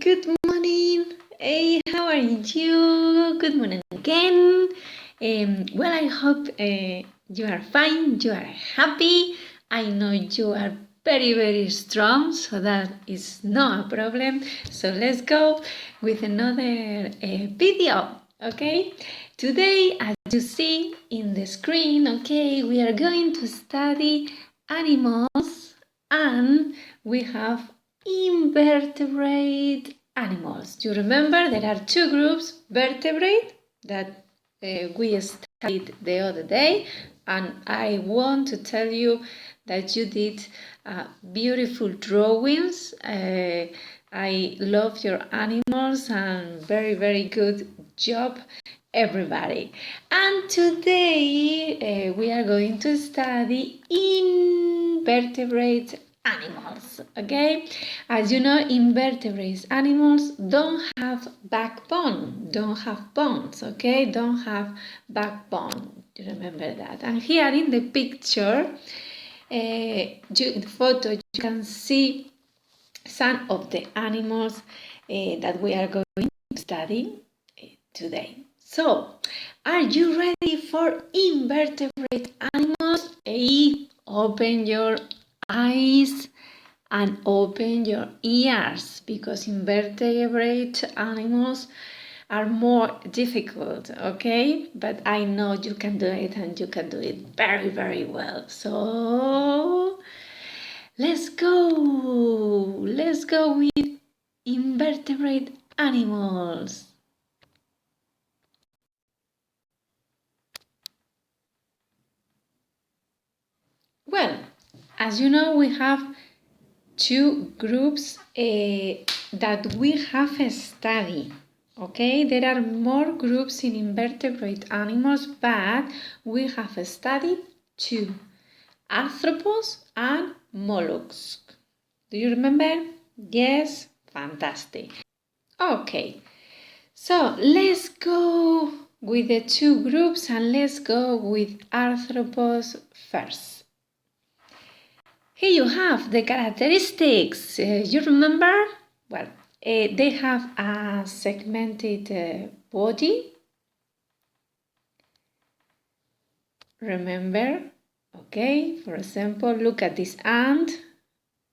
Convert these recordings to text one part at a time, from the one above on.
good morning. Hey, how are you? Good morning again. Well, I hope you are fine, you are happy. I know you are very, very strong, so that is not a problem. So let's go with another video, okay? Today, as you see in the screen, okay, we are going to study animals, and we have invertebrate animals. You remember there are two groups: vertebrate, that we studied the other day, and I want to tell you that you did beautiful drawings. I love your animals, and very, very good job, everybody. And today we are going to study invertebrate animals, okay? As you know, invertebrate animals don't have backbone, don't have bones, okay? Don't have backbone. You remember that? And here in the picture, the photo, you can see some of the animals that we are going to study today. So, are you ready for invertebrate animals? Hey, open your eyes and open your ears, because invertebrate animals are more difficult, okay? But I know you can do it, and you can do it very, very well. So let's go with invertebrate animals. Well, as you know, we have two groups that we have studied. Okay, there are more groups in invertebrate animals, but we have studied two: arthropods and molluscs. Do you remember? Yes, fantastic. Okay, so let's go with the two groups, and let's go with arthropods first. Here you have the characteristics. You remember? Well, they have a segmented body. Remember? Okay, for example, look at this ant.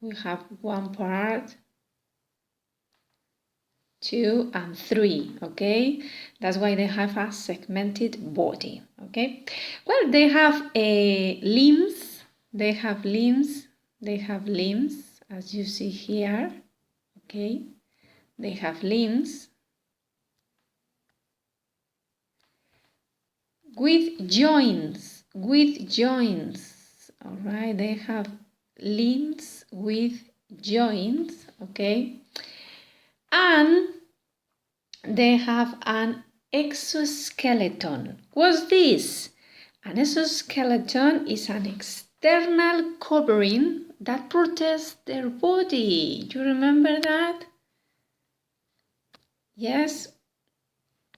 We have one part, 2 and 3, okay? That's why they have a segmented body, okay? Well, they have limbs. They have limbs, as you see here, okay? They have limbs with joints, all right? They have limbs with joints, okay? And they have an exoskeleton. What's this? An exoskeleton is an external covering that protects their body. You remember that? Yes,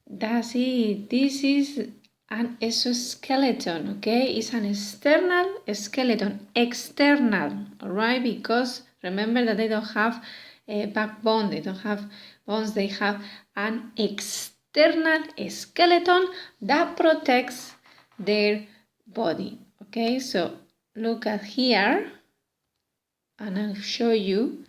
that's it. This is an exoskeleton, okay? It's an external skeleton, external, all right? Because remember that they don't have a backbone, they don't have bones, they have an external skeleton that protects their body, okay? So look at here, and I'll show you.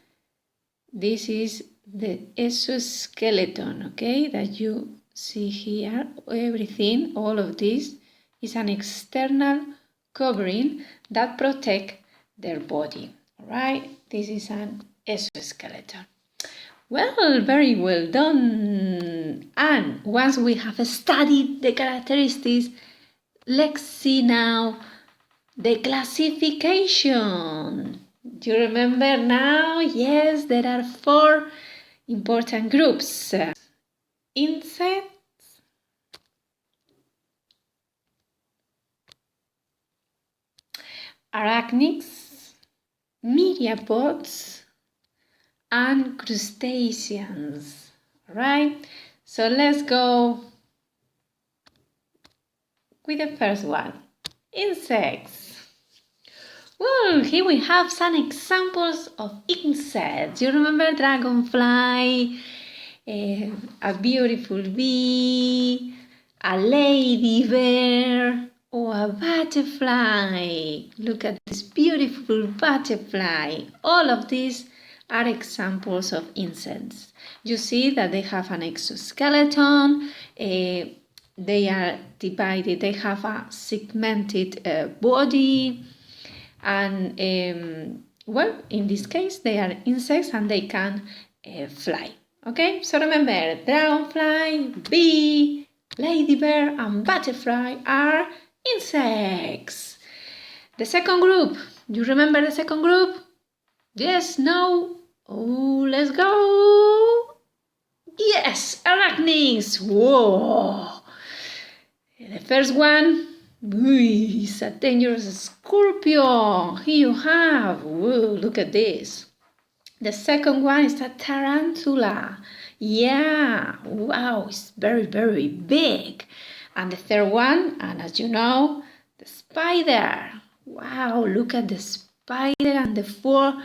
This is the exoskeleton, okay, that you see here. Everything, all of this is an external covering that protects their body, all right? This is an exoskeleton. Well, very well done. And once we have studied the characteristics, let's see now the classification. Do you remember now? Yes, there are 4 important groups: insects, arachnids, myriapods, and crustaceans. All right, so let's go with the first one: insects. Well, here we have some examples of insects. You remember dragonfly, a beautiful bee, a lady bear, or a butterfly. Look at this beautiful butterfly. All of these are examples of insects. You see that they have an exoskeleton. They are divided. They have a segmented body. And well, in this case, they are insects and they can fly. Okay, so remember, dragonfly, bee, ladybird, and butterfly are insects. The second group, you remember the second group? Yes, no? Oh, let's go! Yes, arachnids! Whoa! The first one, is a dangerous scorpion. Here you have. Whoa, look at this. The second one is a tarantula. Yeah, wow, it's very, very big. And the third one, and as you know, the spider. Wow, look at the spider and the four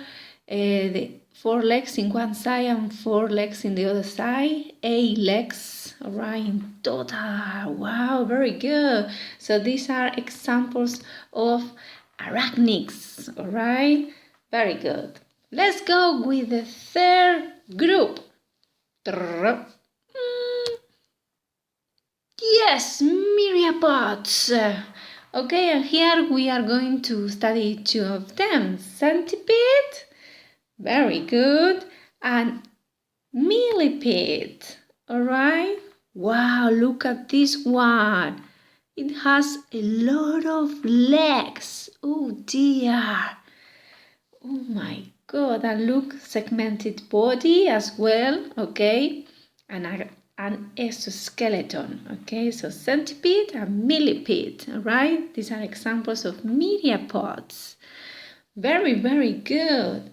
legs in one side and 4 legs in the other side. 8 legs, all right, in total. Wow, very good. So these are examples of arachnids, all right? Very good. Let's go with the third group. Yes, myriapods. Okay, and here we are going to study 2 of them. Centipede, very good, and millipede. All right. Wow, look at this one. It has a lot of legs. Oh dear. Oh my God, and look, segmented body as well, okay, and an exoskeleton, okay, so centipede and millipede, all right, these are examples of myriapods. Very, very good.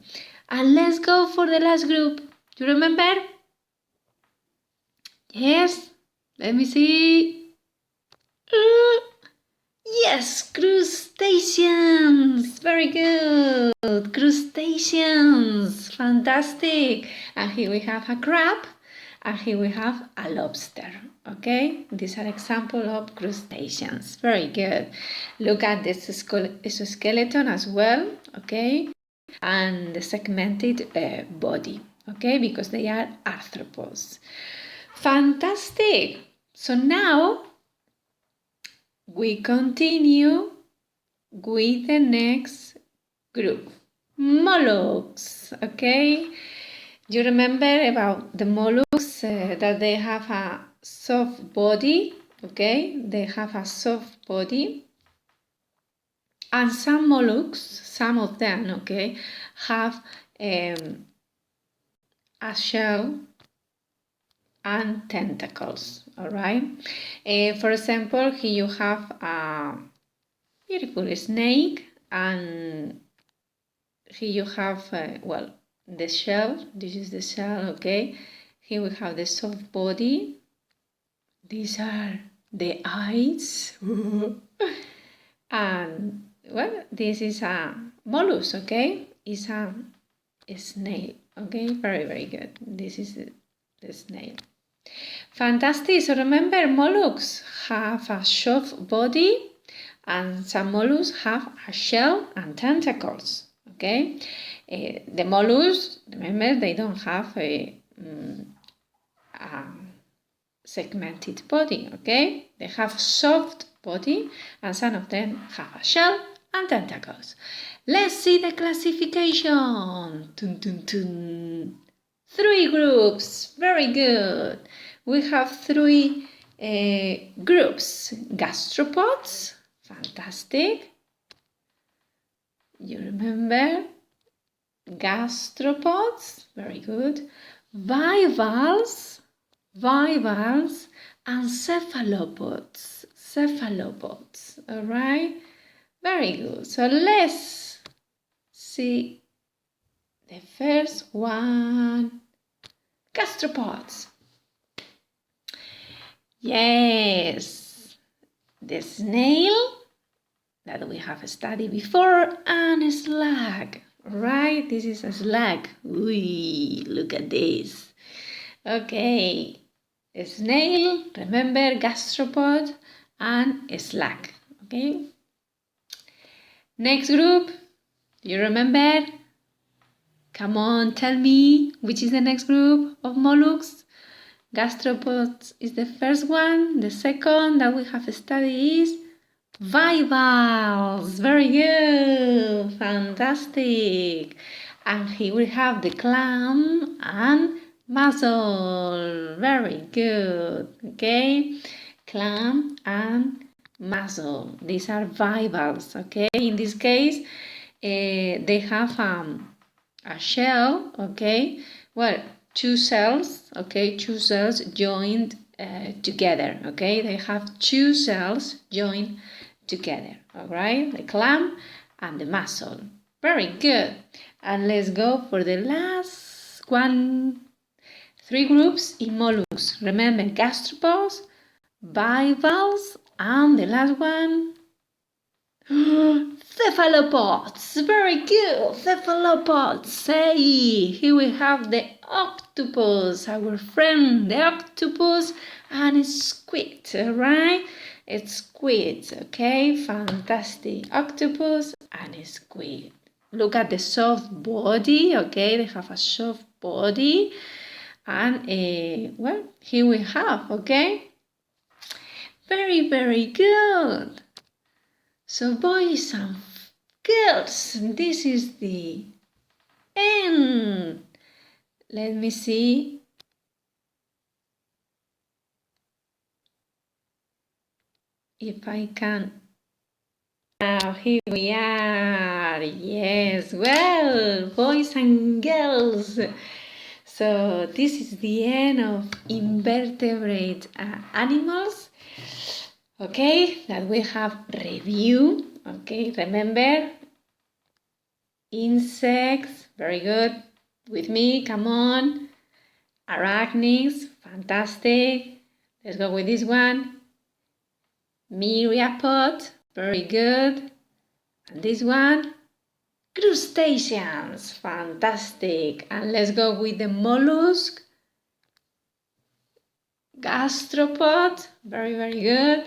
And let's go for the last group. Do you remember? Yes, let me see. Yes, crustaceans. Very good. Crustaceans. Fantastic. And here we have a crab. And here we have a lobster. Okay, these are examples of crustaceans. Very good. Look at this exoskeleton as well. Okay, and the segmented body. Okay, because they are arthropods. Fantastic. So now we continue with the next group, molluscs, okay? You remember about the molluscs that they have a soft body, okay? They have a soft body. And some molluscs, some of them, okay, have a shell and tentacles, all right? For example, here you have a beautiful snake, and here you have, well, the shell. This is the shell, okay? Here we have the soft body. These are the eyes. And, well, this is a mollusk, okay? It's a snail, okay? Very, very good. This is the snail. Fantastic. So remember, mollusks have a soft body, and some mollusks have a shell and tentacles. Okay, the mollusks, remember, they don't have a segmented body. Okay, they have soft body, and some of them have a shell and tentacles. Let's see the classification. Dun, dun, dun. 3 groups. Very good. We have 3 groups. Gastropods. Fantastic. You remember? Gastropods. Very good. Bivalves. And cephalopods. All right? Very good. So let's see the first one. Gastropods. Yes, the snail that we have studied before, and a slug, right? This is a slug. Ooh, look at this. Okay, a snail, remember, gastropod, and a slug, okay? Next group, do you remember? Come on, tell me, which is the next group of mollusks? Gastropods is the first one. The second that we have studied is bivalves. Very good, fantastic. And here we have the clam and mussel. Very good, okay? Clam and mussel. These are bivalves, okay? In this case, they have a shell, okay? Well, two cells, okay? Two cells joined together, okay? They have two cells joined together, all right? The clam and the mussel. Very good. And let's go for the last one. Three groups in mollusks. Remember, gastropods, bivalves, and the last one, cephalopods. Very good, cephalopods. Say, here we have the octopus, our friend, the octopus, and squid, right? It's squid, okay? Fantastic. Octopus and squid. Look at the soft body, okay? They have a soft body. And, well, here we have, okay? Very, very good. So, boys and girls, this is the end. Let me see. If I can. Now, here we are. Yes, well, boys and girls. So, this is the end of invertebrate animals. Okay, that we have review. Okay, remember, insects, very good. With me, come on. Arachnids, fantastic. Let's go with this one. Myriapod, very good. And this one, crustaceans, fantastic. And let's go with the mollusk. Gastropod, very, very good.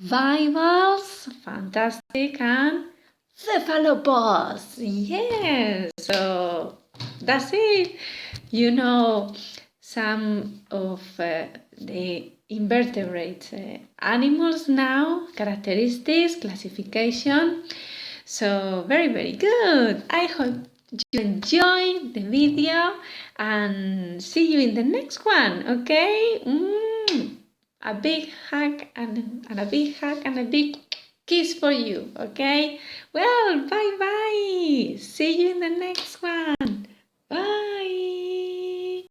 Bivalves, fantastic, and cephalopods, yes. So that's it. You know some of the invertebrate animals now, characteristics, classification. So very, very good. I hope you enjoyed the video and see you in the next one, okay? A big hug and a big hug and a big kiss for you, okay? Well, bye-bye. See you in the next